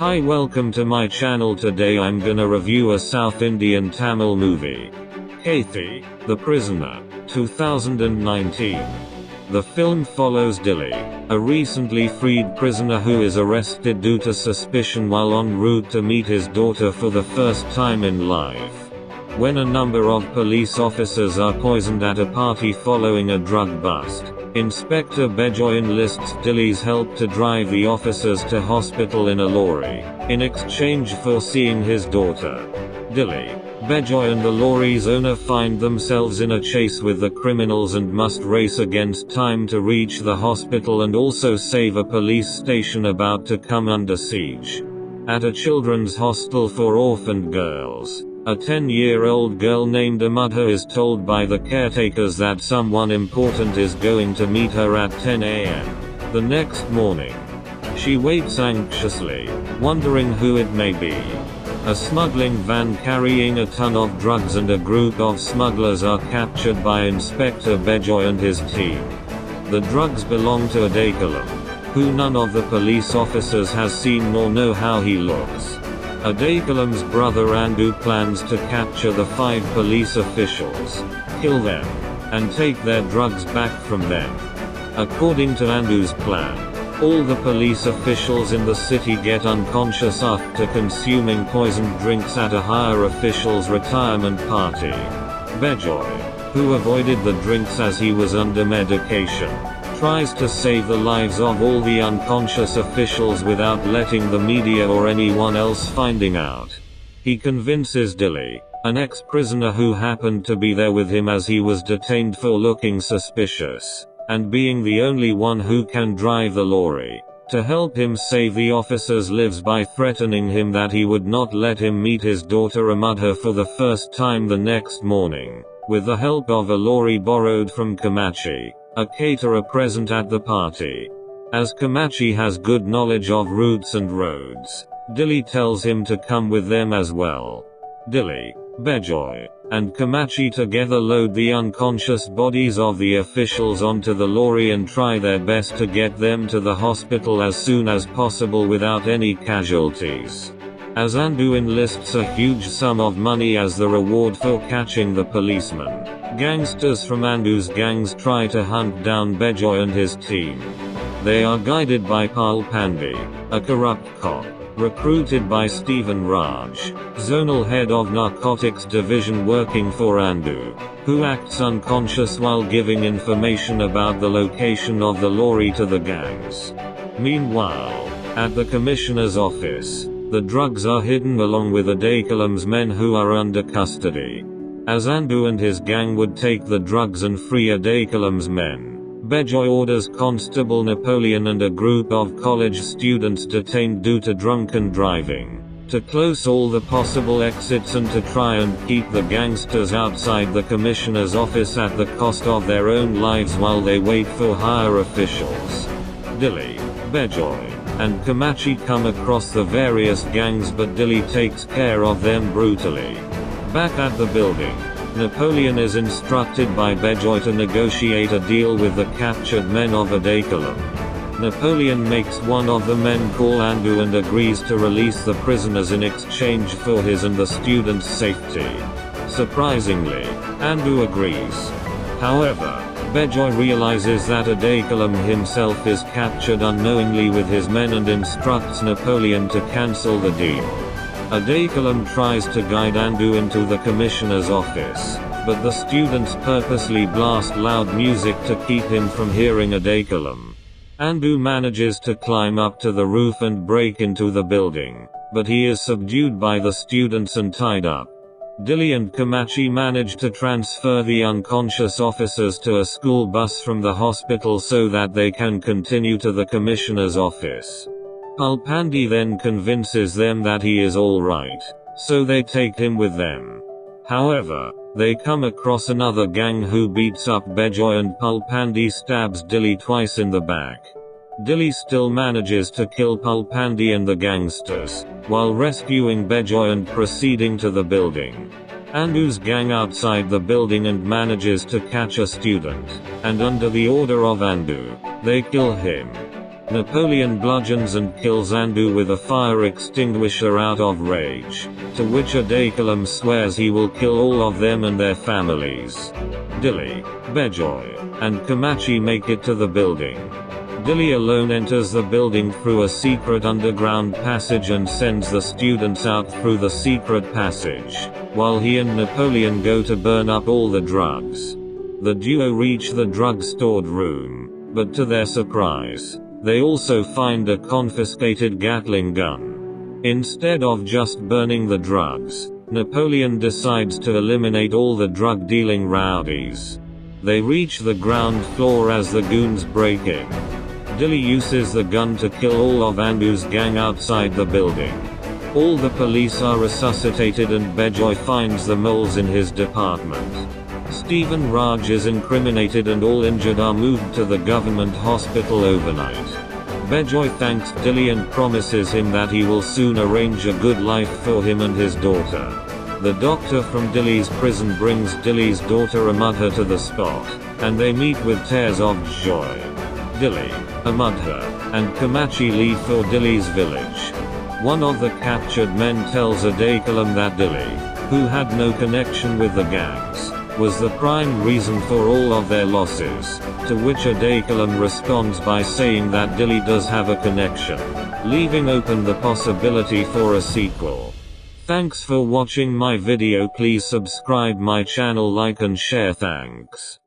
Hi, welcome to my channel. Today I'm gonna review a South Indian Tamil movie, Kaithi, The Prisoner, 2019. The film follows Dilli, a recently freed prisoner who is arrested due to suspicion while en route to meet his daughter for the first time in life. When a number of police officers are poisoned at a party following a drug bust, Inspector Bejoy enlists Dilli's help to drive the officers to hospital in a lorry, in exchange for seeing his daughter. Dilli, Bejoy and the lorry's owner find themselves in a chase with the criminals and must race against time to reach the hospital and also save a police station about to come under siege. At a children's hostel for orphaned girls, a 10-year-old girl named Amudha is told by the caretakers that someone important is going to meet her at 10 a.m. the next morning. She waits anxiously, wondering who it may be. A smuggling van carrying a ton of drugs and a group of smugglers are captured by Inspector Bejoy and his team. The drugs belong to Adekalam, who none of the police officers has seen nor know how he looks. Adekalam's brother Andu plans to capture the 5 police officials, kill them, and take their drugs back from them. According to Andu's plan, all the police officials in the city get unconscious after consuming poisoned drinks at a higher official's retirement party. Bejoy, who avoided the drinks as he was under medication, tries to save the lives of all the unconscious officials without letting the media or anyone else finding out. He convinces Dilli, an ex-prisoner who happened to be there with him as he was detained for looking suspicious, and being the only one who can drive the lorry, to help him save the officers' lives by threatening him that he would not let him meet his daughter Amudha for the first time the next morning, with the help of a lorry borrowed from Kamachi, a caterer present at the party. As Kamachi has good knowledge of routes and roads, Dilli tells him to come with them as well. Dilli, Bejoy, and Kamachi together load the unconscious bodies of the officials onto the lorry and try their best to get them to the hospital as soon as possible without any casualties. As Andu enlists a huge sum of money as the reward for catching the policeman, gangsters from Andu's gangs try to hunt down Bejoy and his team. They are guided by Pal Pandey, a corrupt cop, recruited by Stephen Raj, zonal head of narcotics division working for Andu, who acts unconscious while giving information about the location of the lorry to the gangs. Meanwhile, at the commissioner's office, the drugs are hidden along with Adekalam's men who are under custody. As Andu and his gang would take the drugs and free Adekalam's men, Bejoy orders Constable Napoleon and a group of college students detained due to drunken driving, to close all the possible exits and to try and keep the gangsters outside the commissioner's office at the cost of their own lives while they wait for higher officials. Dilli, Bejoy, and Kamachi come across the various gangs, but Dilli takes care of them brutally. Back at the building, Napoleon is instructed by Bejoy to negotiate a deal with the captured men of Adekalam. Napoleon makes one of the men call Andu and agrees to release the prisoners in exchange for his and the students' safety. Surprisingly, Andu agrees. However, Bejoy realizes that Adekalam himself is captured unknowingly with his men and instructs Napoleon to cancel the deal. Adekalam tries to guide Andu into the commissioner's office, but the students purposely blast loud music to keep him from hearing Adekalam. Andu manages to climb up to the roof and break into the building, but he is subdued by the students and tied up. Dilli and Kamachi manage to transfer the unconscious officers to a school bus from the hospital so that they can continue to the commissioner's office. Palpandi then convinces them that he is alright, so they take him with them. However, they come across another gang who beats up Bejoy and Palpandi stabs Dilli twice in the back. Dilli still manages to kill Palpandi and the gangsters, while rescuing Bejoy and proceeding to the building. Andu's gang outside the building and manages to catch a student, and under the order of Andu, they kill him. Napoleon bludgeons and kills Andu with a fire extinguisher out of rage, to which Adekolam swears he will kill all of them and their families. Dilli, Bejoy, and Kamachi make it to the building. Dilli alone enters the building through a secret underground passage and sends the students out through the secret passage, while he and Napoleon go to burn up all the drugs. The duo reach the drug-stored room, but to their surprise, they also find a confiscated Gatling gun. Instead of just burning the drugs, Napoleon decides to eliminate all the drug-dealing rowdies. They reach the ground floor as the goons break in. Dilli uses the gun to kill all of Andu's gang outside the building. All the police are resuscitated and Bejoy finds the moles in his department. Stephen Raj is incriminated and all injured are moved to the government hospital overnight. Bejoy thanks Dilli and promises him that he will soon arrange a good life for him and his daughter. The doctor from Dilli's prison brings Dilli's daughter Amadha to the spot, and they meet with tears of joy. Dilli, Amadha, and Kamachi leave for Dilli's village. One of the captured men tells Adekolam that Dilli, who had no connection with the gangs, was the prime reason for all of their losses, to which Adekolam responds by saying that Dilli does have a connection, leaving open the possibility for a sequel. Thanks for watching my video. Please subscribe my channel, like and share. Thanks.